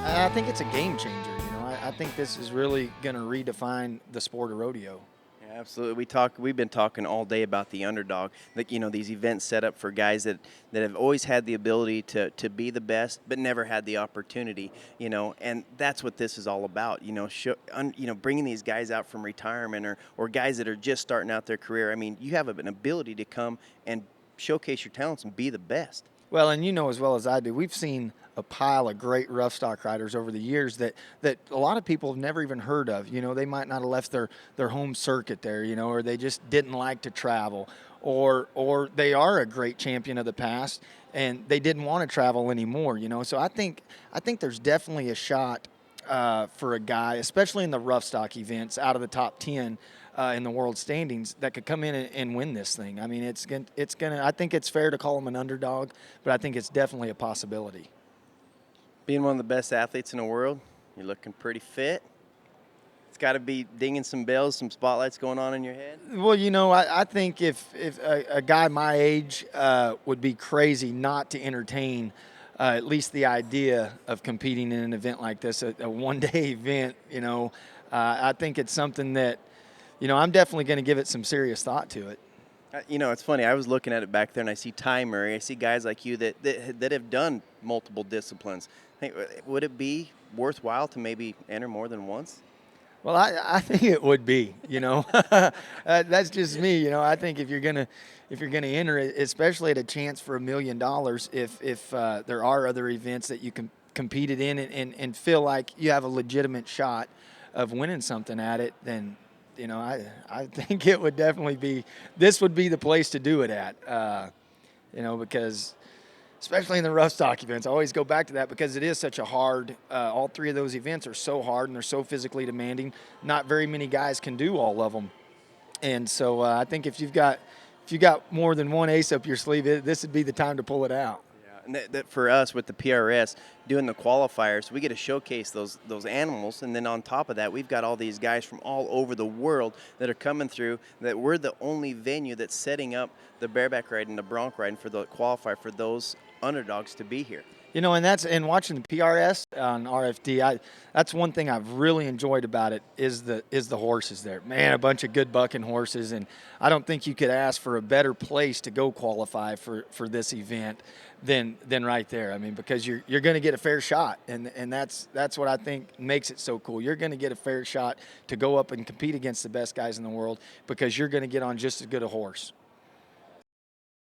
I think it's a game changer. I think this is really going to redefine the sport of rodeo. Yeah, absolutely. We've been talking all day about the underdog. Like, these events set up for guys that have always had the ability to be the best, but never had the opportunity. And that's what this is all about. Bringing these guys out from retirement or guys that are just starting out their career. I mean, you have an ability to come and showcase your talents and be the best. Well, and you know as well as I do, we've seen a pile of great rough stock riders over the years that a lot of people have never even heard of. They might not have left their home circuit there, or they just didn't like to travel, or they are a great champion of the past and they didn't want to travel anymore. So I think there's definitely a shot for a guy, especially in the rough stock events, out of the top 10 in the world standings, that could come in and win this thing. I mean, it's gonna. I think it's fair to call him an underdog, but I think it's definitely a possibility. Being one of the best athletes in the world, you're looking pretty fit. It's got to be dinging some bells, some spotlights going on in your head. Well, I think if a guy my age would be crazy not to entertain at least the idea of competing in an event like this, a one-day event. I think it's something that, I'm definitely going to give it some serious thought to it. It's funny. I was looking at it back there, and I see Ty Murray. I see guys like you that have done multiple disciplines. Hey, would it be worthwhile to maybe enter more than once? Well, I think it would be. That's just me. I think if you're gonna enter it, especially at a chance for $1 million, if there are other events that you can competed in and feel like you have a legitimate shot of winning something at it, then I think it would definitely be. This would be the place to do it at. Because especially in the rough stock events. I always go back to that because it is such a hard. All three of those events are so hard and they're so physically demanding. Not very many guys can do all of them, and so I think if you've got more than one ace up your sleeve, this would be the time to pull it out. Yeah, and that for us with the PRS doing the qualifiers, we get to showcase those animals, and then on top of that, we've got all these guys from all over the world that are coming through. That we're the only venue that's setting up the bareback ride and the bronc riding for the qualifier for those underdogs to be here. And watching the PRS on RFD, that's one thing I've really enjoyed about it is the horses there. Man, a bunch of good bucking horses, and I don't think you could ask for a better place to go qualify for this event than right there. I mean, because you're going to get a fair shot, and that's what I think makes it so cool. You're going to get a fair shot to go up and compete against the best guys in the world because you're going to get on just as good a horse.